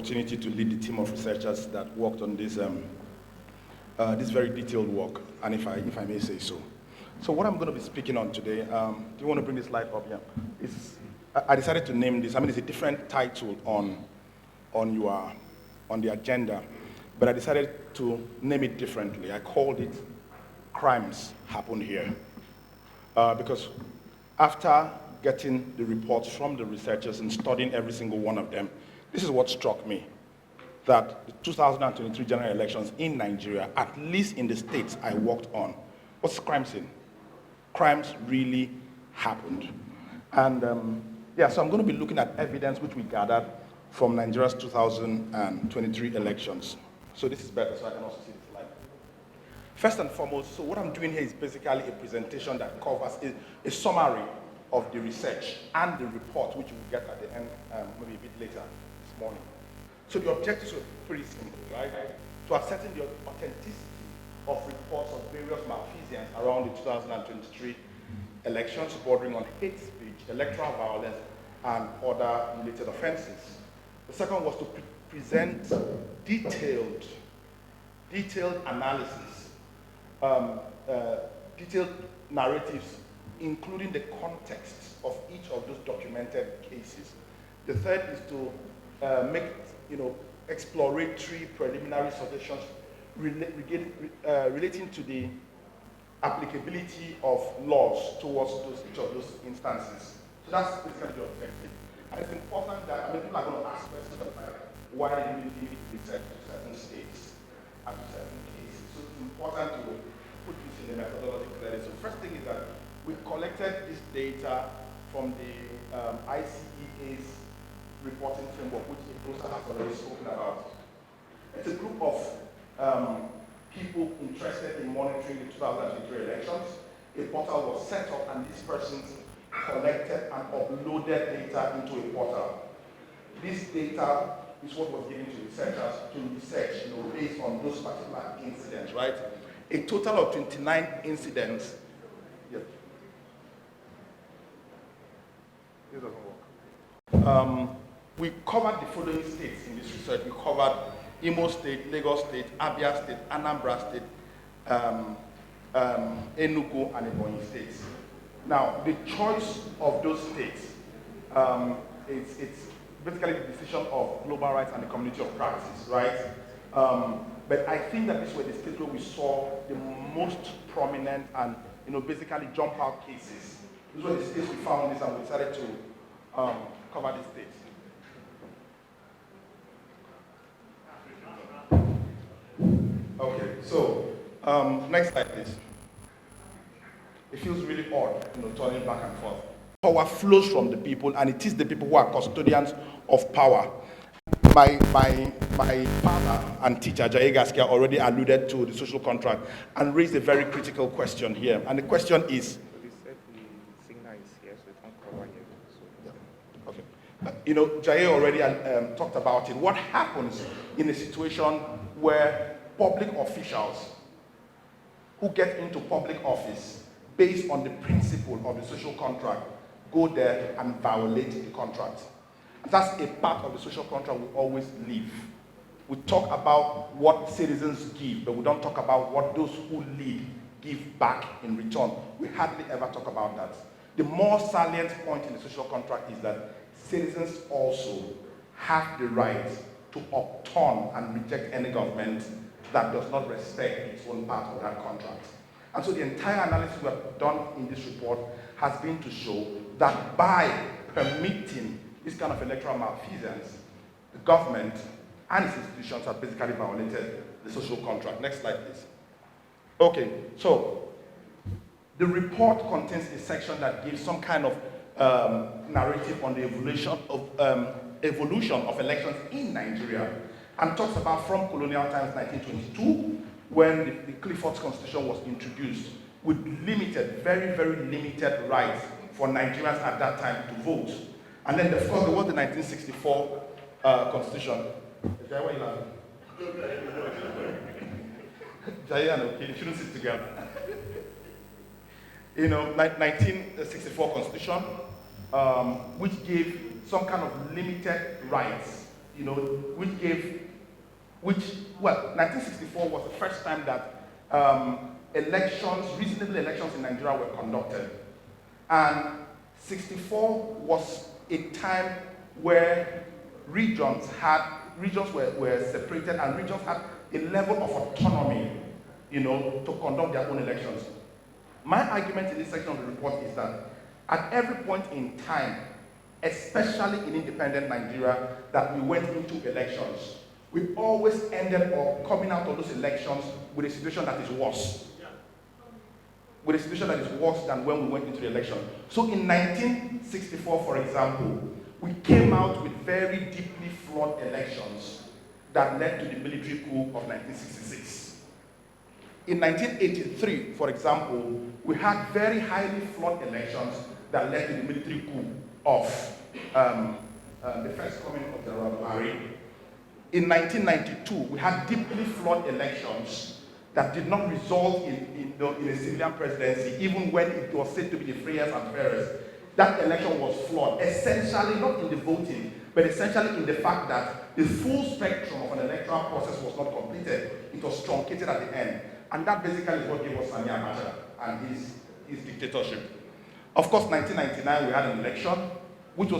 opportunity to lead the team of researchers that worked on this this very detailed work, and if I may say so. So what I'm going to be speaking on today, do you want to bring this slide up? Yeah. I decided to name this. I mean, it's a different title on the agenda, but I decided to name it differently. I called it "Crimes Happen Here," because after getting the reports from the researchers and studying every single one of them, this is what struck me, that the 2023 general elections in Nigeria, at least in the states I worked on, what's crime scene? Crimes really happened. And so I'm going to be looking at evidence which we gathered from Nigeria's 2023 elections. So this is better, so I can also see the slide. First and foremost, so what I'm doing here is basically a presentation that covers a summary of the research and the report, which we'll get at the end, maybe a bit later this morning. So the objectives were pretty simple, right? To ascertain the authenticity of reports of various malfeasance around the 2023 elections bordering on hate speech, electoral violence, and other related offenses. The second was to present detailed analysis, detailed narratives, including the context of each of those documented cases. The third is to make exploratory preliminary suggestions relating to the applicability of laws towards each of those instances. So that's basically the objective. And it's important that, people are going to ask questions like, why do we need research to certain states and to certain cases? So it's important to put this in the methodology clearly. So the first thing is that we collected this data from the ICEA's reporting framework, which Atrocities has already spoken about. It's a group of people interested in monitoring the 2023 elections. A portal was set up, and these persons collected and uploaded data into a portal. This data is what was given to researchers to research, based on those particular incidents, right? A total of 29 incidents. Yep. This doesn't work. We covered the following states in this research. We covered Imo State, Lagos State, Abia State, Anambra State, Enugu, and Ebonyi states. Now, the choice of those states, it's basically the decision of global rights and the community of practice, right? But I think that these were the states where we saw the most prominent and, basically jump out cases. These were the states we found this, and we decided to cover these states. Okay, so next slide, please. It feels really odd, turning back and forth. Power flows from the people, and it is the people who are custodians of power. My father and teacher, Jaye Gaskia, already alluded to the social contract and raised a very critical question here. And the question is... Jaye already talked about it. What happens in a situation where public officials who get into public office based on the principle of the social contract go there and violate the contract? And that's a part of the social contract we always leave. We talk about what citizens give, but we don't talk about what those who lead give back in return. We hardly ever talk about that. The more salient point in the social contract is that citizens also have the right to upturn and reject any government that does not respect its own part of that contract. And so the entire analysis we have done in this report has been to show that by permitting this kind of electoral malfeasance, the government and its institutions have basically violated the social contract. Next slide, please. Okay, so the report contains a section that gives some kind of narrative on the evolution of elections in Nigeria, and talks about from colonial times, 1922, when the Clifford's Constitution was introduced, with limited, very, very limited rights for Nigerians at that time to vote. And then, of course, there was the 1964 Constitution. Jai, why are you laughing? Jai and okay, you shouldn't sit together. 1964 Constitution, which gave some kind of limited rights, 1964 was the first time that reasonable elections in Nigeria were conducted. And 64 was a time where regions were separated, and regions had a level of autonomy, to conduct their own elections. My argument in this section of the report is that at every point in time, especially in independent Nigeria, that we went into elections, we always ended up coming out of those elections with a situation that is worse. With a situation that is worse than when we went into the election. So in 1964, for example, we came out with very deeply flawed elections that led to the military coup of 1966. In 1983, for example, we had very highly flawed elections that led to the military coup of the first coming of the Buhari. In 1992, we had deeply flawed elections that did not result in a civilian presidency, even when it was said to be the freest and fairest. That election was flawed, essentially not in the voting, but essentially in the fact that the full spectrum of an electoral process was not completed. It was truncated at the end. And that basically is what gave us Sani Abacha and his dictatorship. Of course, 1999, we had an election which we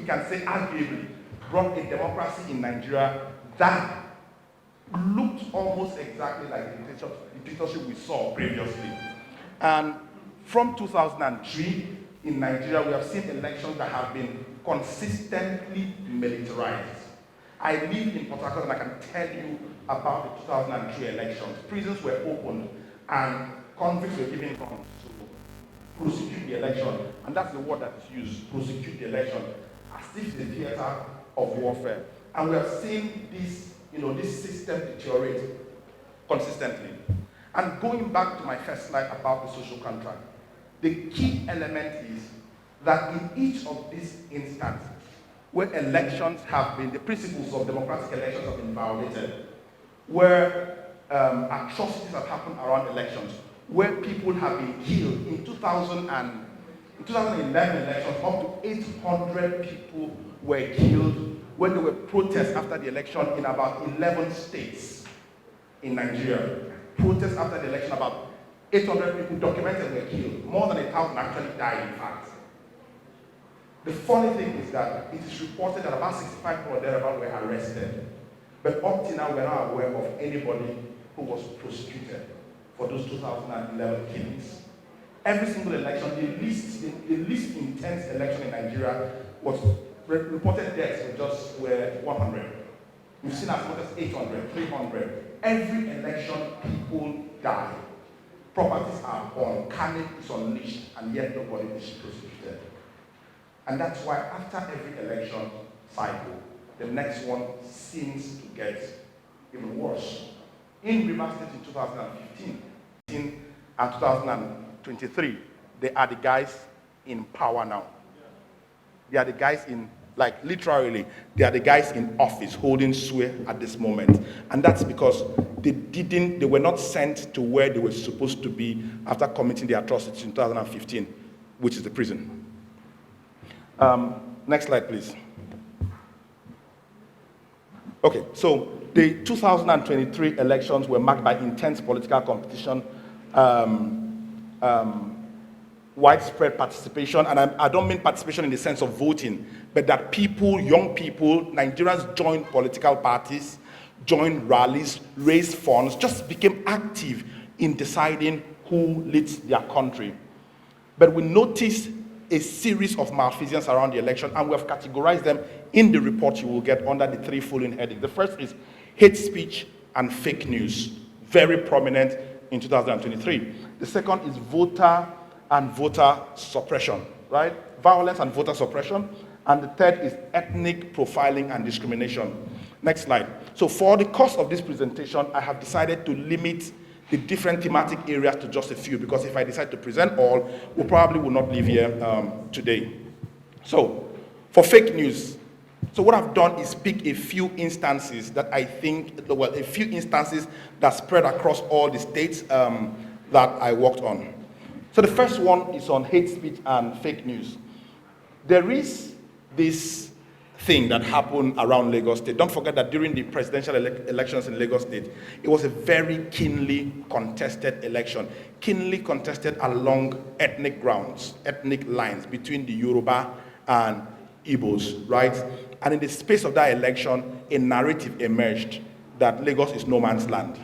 can say arguably brought a democracy in Nigeria that looked almost exactly like the dictatorship we saw previously. And from 2003, in Nigeria, we have seen elections that have been consistently militarized. I live in Port Harcourt and I can tell you about the 2003 elections. Prisons were opened and convicts were given funds to prosecute the election. And that's the word that is used, prosecute the election, as if the theater of warfare. And we have seen this system deteriorate consistently. And going back to my first slide about the social contract, the key element is that in each of these instances, where elections have been, the principles of democratic elections have been violated, where atrocities have happened around elections, where people have been killed. In 2011 elections, up to 800 people were killed when there were protests after the election in about 11 states in Nigeria. Protests after the election, about 800 people documented were killed. More than 1,000 actually died, in fact. The funny thing is that it is reported that about 65 people thereabout were arrested. But up till now, we're not aware of anybody who was prosecuted for those 2011 killings. Every single election, the least intense election in Nigeria was reported deaths were 100. We've seen as much as 800, 300. Every election, people die. Properties are born, carnage is unleashed, and yet nobody is prosecuted. And that's why after every election cycle, the next one seems to get even worse. In Rivers State in 2015 and 2023, they are the guys in power now. They are the guys literally, they are the guys in office holding sway at this moment. And that's because they were not sent to where they were supposed to be after committing the atrocities in 2015, which is the prison. Next slide, please. Okay, so the 2023 elections were marked by intense political competition, widespread participation, and I don't mean participation in the sense of voting, but that people, young people, Nigerians joined political parties, joined rallies, raised funds, just became active in deciding who leads their country. But we noticed a series of malfeasance around the election, and we have categorized them in the report you will get under the three following headings. The first is hate speech and fake news, very prominent in 2023. The second is voter and voter suppression, right? Violence and voter suppression. And the third is ethnic profiling and discrimination. Next slide. So for the course of this presentation, I have decided to limit the different thematic areas to just a few, because if I decide to present all, we probably will not leave here today. So for fake news, so what I've done is pick a few instances that I think, a few instances that spread across all the states that I worked on. So the first one is on hate speech and fake news. There is this thing that happened around Lagos State. Don't forget that during the presidential elections in Lagos State, it was a very keenly contested election, keenly contested along ethnic grounds, ethnic lines between the Yoruba and Igbos, right? And in the space of that election, a narrative emerged that Lagos is no man's land.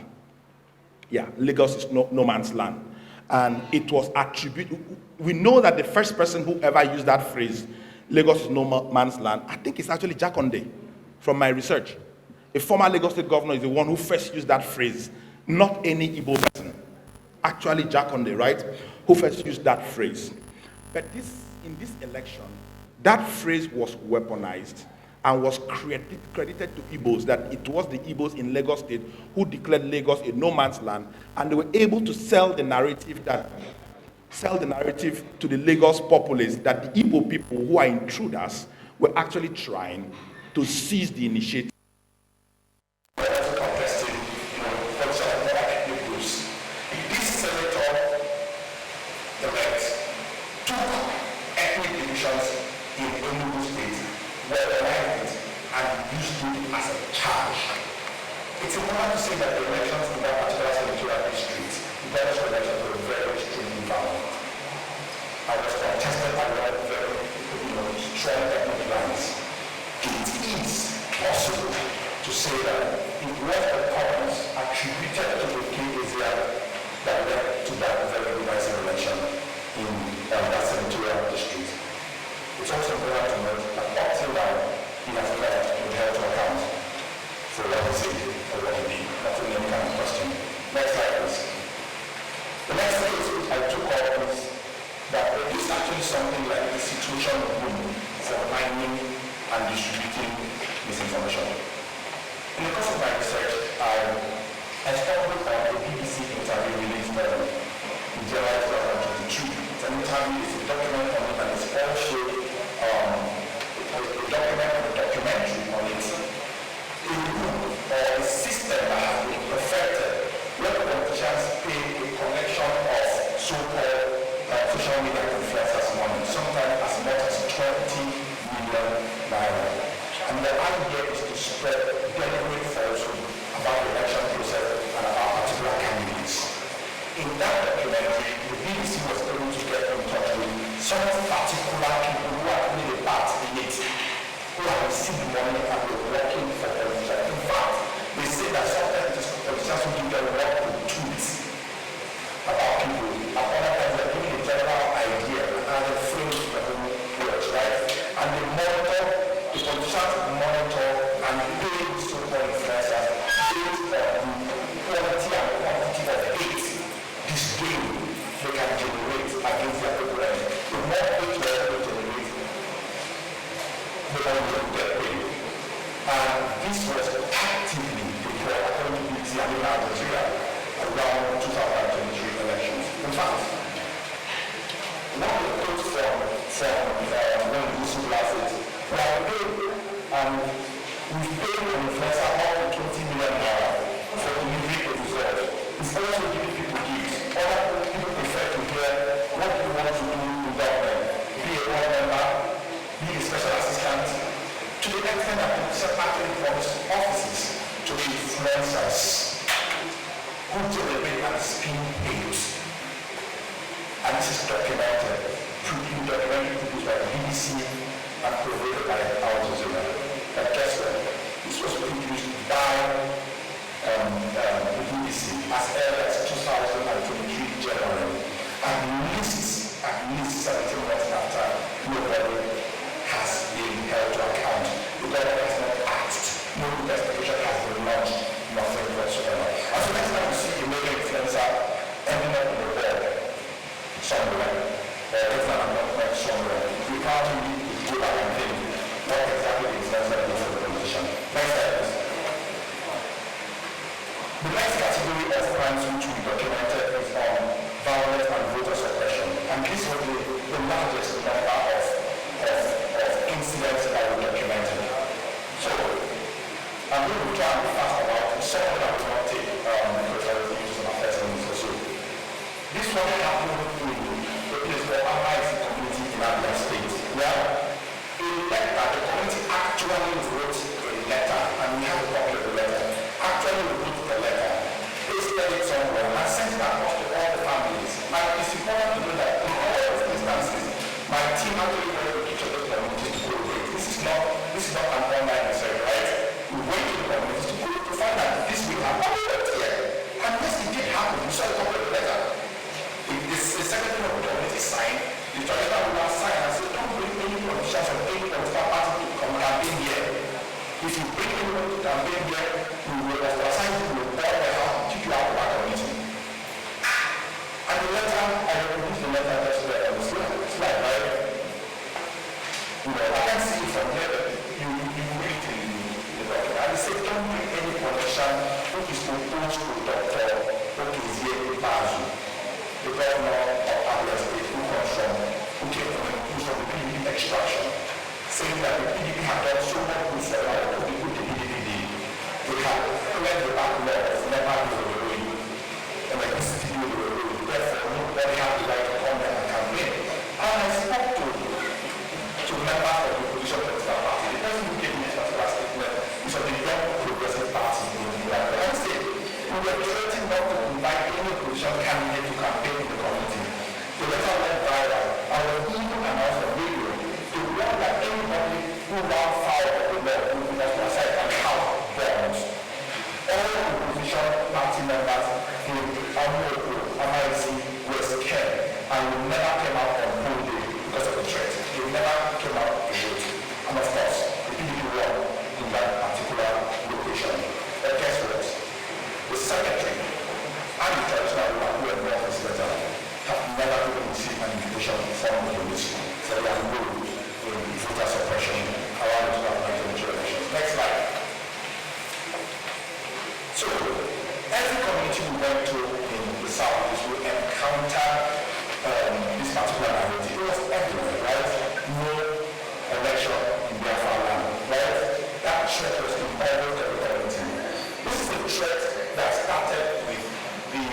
Yeah, Lagos is no man's land. And it was attributed, we know that the first person who ever used that phrase, Lagos is no man's land, I think it's actually Jakonde, from my research. A former Lagos State governor is the one who first used that phrase, not any Igbo person. Actually Jakonde, right, who first used that phrase. But in this election, that phrase was weaponized and was credited to Igbos, that it was the Igbos in Lagos State who declared Lagos a no man's land, and they were able to sell the narrative to the Lagos populace that the Igbo people who are intruders were actually trying to seize the initiative. It's important to say that the elections in that particular senatorial district, the various elections were very extremely violent. I was contested by very strong ethnic lines. It is possible to say that it was the cause attributed to the King Israel that led to that very divisive election in that senatorial district. It's also important to note that up till now, he has not been held to account for what he said or what he did. That's any kind of question. Next slide, please. The next thing which I took up is that there is actually something like a situation room for mining and distributing misinformation. In the course of my research, I stumbled on a BBC interview released in July 2022. It's an interview, it's a document on it, and it's also a documentary on it. A group or a system that has been perfected where the politicians pay a collection of so-called social media influencers money, sometimes as much as 20 million naira. And the idea is to spread deliberate falsehood about the election process and about particular candidates. In that documentary, the BBC was able to get in touch with some particular people who have made a part in it, who have received money and were working for politicians. In fact, they say that sometimes it is politicians who give them work with tweets about people, and other times they're giving a general idea and how they frame the whole words, right? And they monitor, the politicians monitor and pay the so-called influencers based on the quality and quantity of hate, disdain they can generate against their opponent. The more hate they generate, the more they will get paid. And this was actively deployed according to BBC and in Nigeria around 2023 elections. In fact, one of the quotes from one of the whistleblowers is, we've paid an influencer more than 20 million naira for delivery of results. It's also giving people gifts. Other people prefer to hear what do you want to do in government, be a board member, be a special assistant, to the extent that politicians actually promise offices to influencers who generate and spin hate. And this is documented, produced by the BBC and provided by Al Jazeera. But guess what? This was produced by the BBC as early as 2023 January, and lists 17 months after nobody has been held to account. The government has not asked, no investigation has been launched, nothing whatsoever. And so next time we see a major influencer ending up in the board somewhere, or if not somewhere, we can't really go back and think what exactly the influencer is for the politician. Next slide, please. The next category of crimes which we documented is on violence and voter suppression. And this was the largest number of incidents that were documented. So, I'm going to try and be fast about some of that will not take because I will use some 30 minutes or so. This one happened in the place called Unveils community in Abia State, where the community actually actually wrote a letter, and we have a copy of the letter, actually wrote the letter, pasted it somewhere, and sent it across to all the families. And it's important to know that in all of these instances, my team actually went to each of the communities to correlate. This is not an online research, right? We went to the communities to find out this will happen here. And yes, it did happen. We saw a copy of the letter. The secretary of the community signed, the traditional ruler signed and said, don't bring any politicians or any political party to come campaign here. If you bring anyone to campaign here, we will ostracize you, we will burn the house, kick you out of our community. And the letter, I reproduced the letter just there on the slide, right? You know, I can see it from here, but you read it in the document. And they say, don't bring any politician who is opposed to Dr. Okezie Bazu, the governor of Abia State, who came from the PDP extraction, saying that the PDP had done so much good for our people, the PDP did. They had cleared the backlog of never doing and like this is the therefore nobody had the right to come there and campaign. And I spoke to members of the opposition political party. The person who gave me this particular statement is of the Young Progressive Party in India. And said, we were threatening not to invite any opposition candidate to campaign in the community. The letter went viral. I was even announced on radio to warn that anybody who ran foul of the law would be ostracized and have bombs. All opposition party members in Amoko, MIC were scared and we never came out on poll day because of the threat. They never came out to vote. And of course, the PDP won in that particular location. But guess what? The secretary and the traditional ruler who endorsed this letter have never even received an invitation from the police. So they are involved in voter suppression around the 2019 elections. Next slide. So, every community we went to in the Southeast will encounter this particular narrative. It was everywhere, right? No election in Biafra land, right? That threat was in almost every community. This is a threat that started with the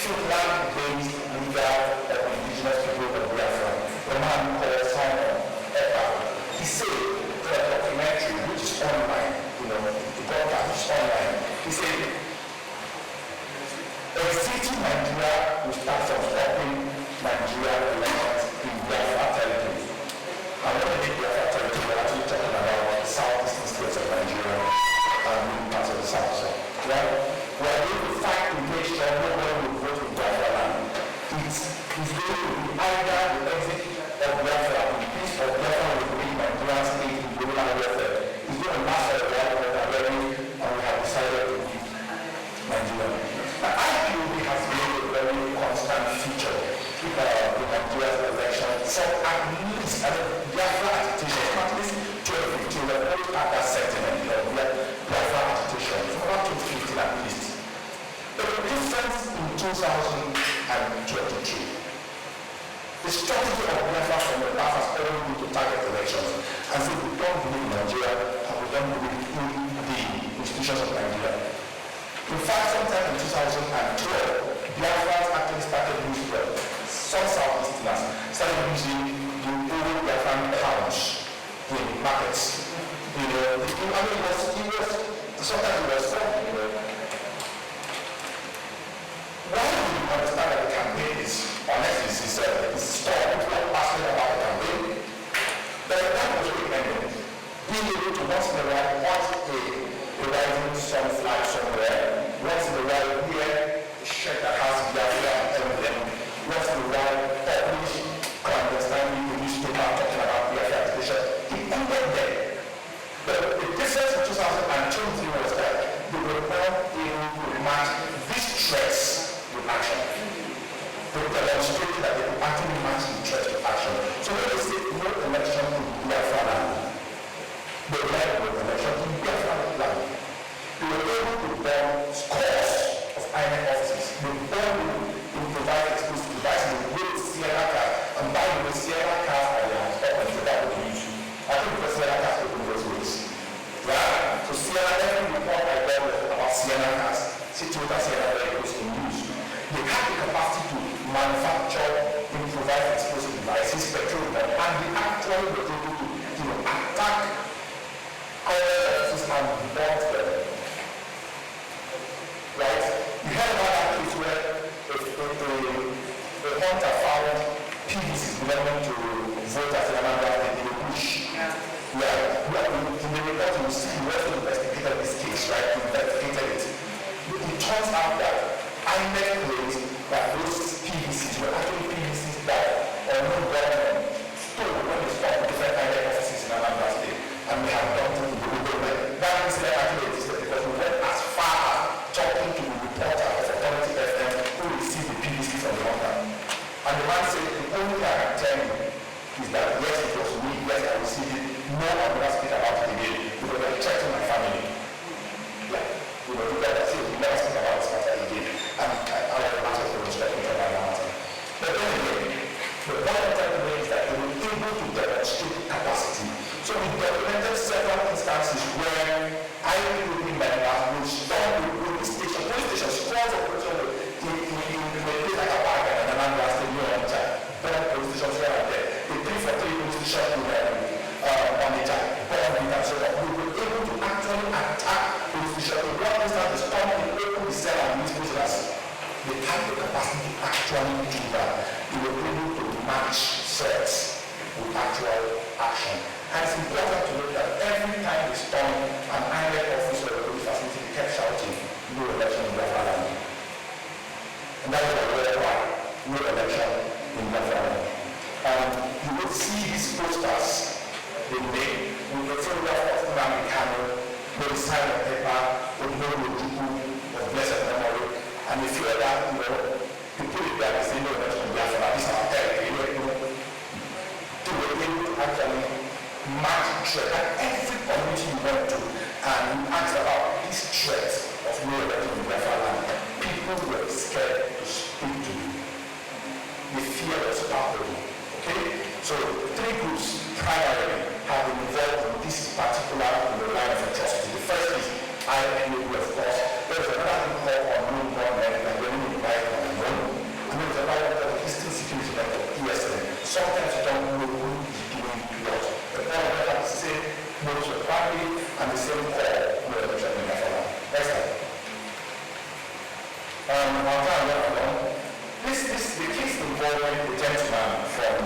Finland-based leader of the indigenous people of Biafra, the man called Simon Ekpa. He said in a documentary which is online, you know, the broadcast is online. He said, exiting Nigeria will start from stopping Nigeria elections in Biafra territory. And when they make Biafra territory, we're actually talking about the southeastern states of Nigeria and many parts of the south. So, right? We're going to fight to make sure nobody will vote in Biafra land. It's going to be either the exit of Biafra, the peace of Biafra will bring Nigeria state in global welfare. It's going to last for a while, and we have decided to leave Nigeria. Now, IPOB has been a very constant feature in Nigeria's election for at least, Biafra agitation, at least 2015, we always had that sentiment of Biafra agitation, for about 2015 at least. But the difference in 2022, the strategy of Biafra from the past has always been to target elections and say we don't believe in Nigeria and we don't believe in the institutions of Nigeria. In fact, sometime in 2012, Biafrans actually started using some Southeasterners started using the old Biafran pounds in markets. You know, sometimes it was fun, you know. Why do you understand that the campaign is, unless it's stalled, people are passionate about the campaign? But the time was really ended. Being able to once in a while watch a rising sun flag somewhere, once in a while wear a shirt that has Biafra emblem, once in a while publish clandestinely in the newspaper talking about Biafra agitation. It ended there. But the difference in 2023 was that they were not able to match these threats with action. They demonstrated that they could actually match the threats with action. So when they say no election in Biafra land, they led with election in Biafra land. They were able to bomb scores of INEC offices. They bombed improvised explosive devices, they built Sierra cars, and by the way, Sierra cars are their weapons for that to use. I think because Sierra cars open those ways. Right? So Sierra, every report I got about Sierra cars, Toyota Sierra vehicles in use. They have the capacity to manufacture improvised explosive devices, petrol, and they actually were able to attack and burnt them. Right? You heard about that case where a hunter found PVCs belonging to voters in Anambra State in the bush. Yeah. In the report you see, we also investigated this case, right? We investigated it. It turns out that INEC claims that those PVCs were actually PVCs that unknown government stole when they stopped different INEC offices in Anambra State, and we have done it in the government. That incident actually existed because we went as far as talking to the reporter of Authority FM who received the PVC from the hunter. And the man said, the only thing I can tell you is that yes, it was me, yes, I received it, no one will speak about it again because I checked my family. Yeah, you better say, we never speak about this matter again. And our answers were talking about that matter. But anyway, the point I'm trying to make is that they were able to demonstrate capacity. So we documented several instances where IPOB members will storm the police station, squads of police in a place like a park and an Anambra State near Onitsha, burn police stations here and there. The 343 police station in Onitsha, burn it and so on. We were able to actually attack police stations. In one instance, the storm will open the cell and release prisoners. They had the capacity to actually do that. They were able to match threats with actual action. And it's important to note that every time they stormed an INEC office or a police facility, they kept shouting, no election in Biafra land. And that was why no election in Biafra land. You will see these posters they made with the photograph of Nnamdi Kanu, no sign of paper, with no Ojukwu of blessed memory, and a few other, people that say no election in Biafra. These are terrible. They were able to actually match threat at every community you went to, and you asked about this threat of no election in Biafra land. People were scared to speak to you. The fear was palpable. Okay? So 3 groups primarily have been involved in this particular line of atrocity. The first is IPOB, of course. There's another thing called unknown government, like when you buy it on unknown. And there's another one called Eastern Security Network, ESN. Sometimes you don't know who is doing what. The point of that is the same modes of family and the same call no election in Biafra. Next slide. The case involving the gentleman from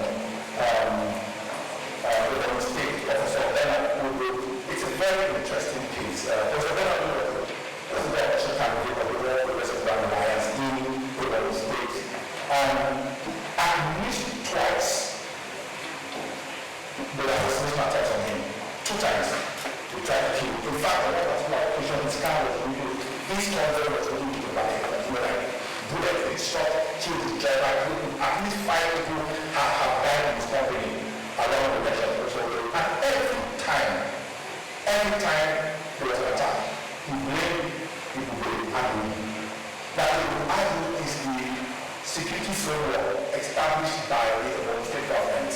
the state officer Bernard Odo. It's a very interesting case. Professor Bernard Odo was the election candidate of the World Progressive Grand Alliance in the state. At least twice, the assassination attempts on him. 2 times to try to kill. In fact, on one particular occasion, his car was removed. This driver was looking to the back of the bullet they shot, killed the driver. At least 5 people have died in his company along the election. And every time there was an attack, he blamed people with argue. That he would argue is the security framework established by the state government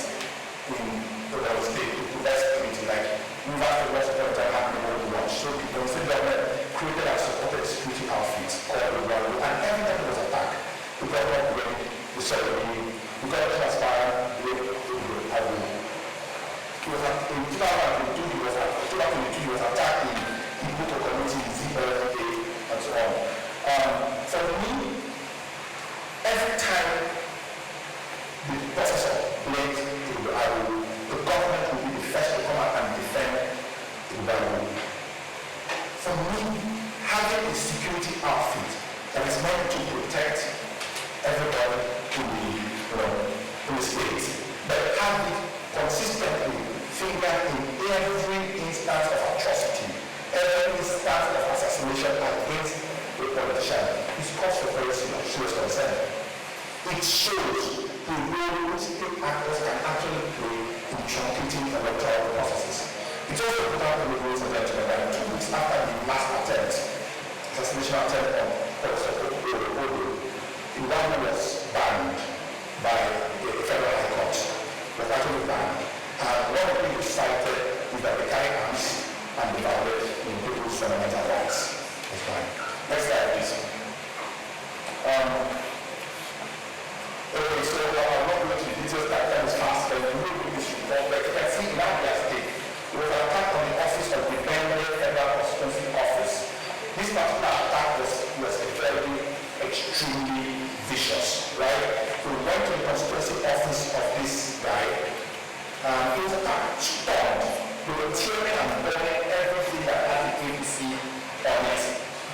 in the state to provide security, like Rivers the West Point and happening all the watch. So the state government created and supported security outfits called the Rwanda. And every time there was an attack, the government blamed the ceremony, the government transparent, blamed the argue. In 2022, he was attacked in Ibuko community, ZLA, and so on. For me, every time the professor blamed the Bible, the government will be the first to come out and defend the Bible. For me, having a security outfit that is meant to protect everybody in the state, but have it consistently finger in every instance of atrocity, every instance of assassination against a politician, is cause for very serious concern. It shows the role which state actors can actually play in truncating electoral processes. It's also important to note, ladies and gentlemen, that 2 weeks after the last attempt, assassination attempt on Professor Odo, the one was banned by the federal high court. Was actually banned. And one of the things cited is that they carry arms and they violate in people's fundamental rights. That's fine. Next slide, please. Okay, so I'm not going to the details, that time is fast, but we will do this report. But you can see in Abia State, it was an attack on the office of the Benue Federal extremely vicious, right? We went to the constituency office of this guy, and it was stunned. They were tearing and burning everything that had the APC on it.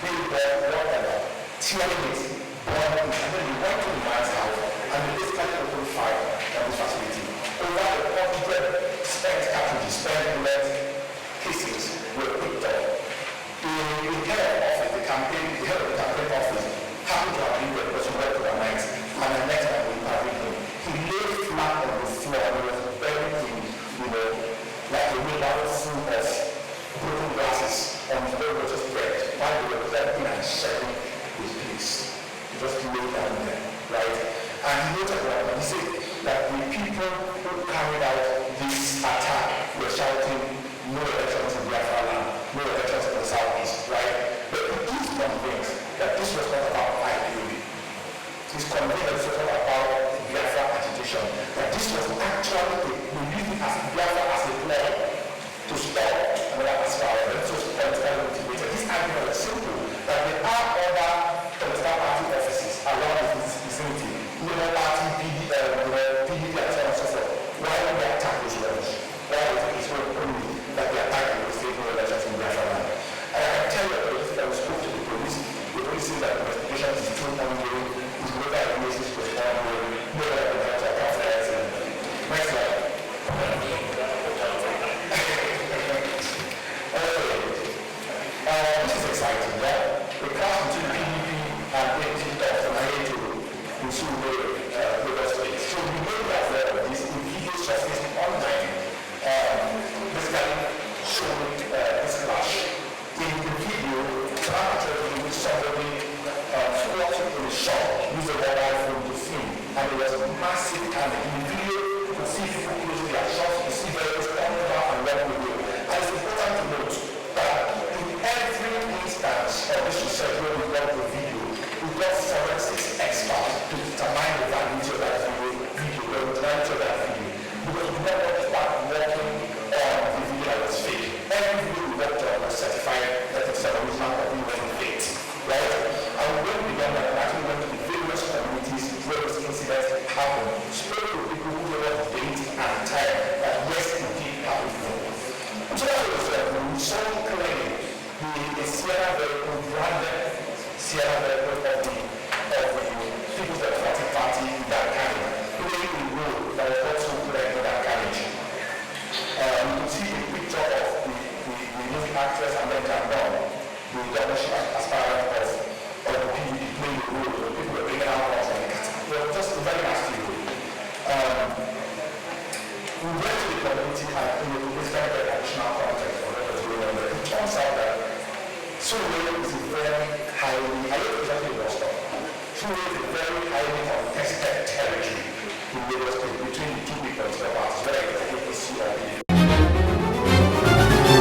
Billboard, whatever, tearing it, burning it, and then we went to the man's house, and they basically opened fire on this facility. Over 100 spent cartridges, spent bullet casings were picked up. The head of office, the head of the campaign office, happened to have been there because he worked overnight, and the next time we interviewed him, he lay flat on the floor and he was buried in, like a wheelbarrow full of broken glasses on the road was just bread, while they were collecting and sharing his piece. He just lay down there, right? And he noted what he said that the people who carried out this attack were shouting, no elections in Biafra land, no elections in the southeast, right? But he is convinced that this was not about IPOB. He's convinced that this was not about Biafra agitation, that this was actually we used it as Biafra as a ploy to stop another aspirant. This was politically motivated. This argument was simple, that there are other political party offices around this vicinity, Labour Party, PDP, and so on and so forth. Why don't they attack those ones? Why is it so only that they attack the state elections in Biafra land? And I can tell you that we spoke to the police says that the investigation is still ongoing, is whether the basis was ongoing, no other than to account for that. Next slide. This is exciting, yeah? The clash between PDP and APC talks and I hate to consume Lagos State. So we know that this video surfaced online, basically showing this clash. In the video, somebody walking in the shop used a mobile phone to film, and there was a massive camera. In the video, you could see people close their shops, you see vehicles coming back and running away. And it's important to note that in every instance of this research where we got the video, we got forensics experts to determine the validity of that video, because we never start working on the video that was fake. Every video we worked on was certified that it's an original copy wasn't fake, right? And when we began that, we actually went to the various communities where this incident happened, spoke to people who were the date and time that yes, it did happen. So that was we saw clearly the Sierra vehicle, branded Sierra vehicle of the People's Democratic Party in that carriage, playing the role that was also played in that carriage. You could see a picture of the movie actress and then the governorship aspirant of the PDP playing the role. The people were bringing out us and it was just a very nasty role. We went to the community and we started an additional context for what was going on there. It turns out that Surrey is a very highly, I don't exactly know stuff. Surrey is a very highly contested territory in Lagos State between the two big political parties, whether it's the APC or the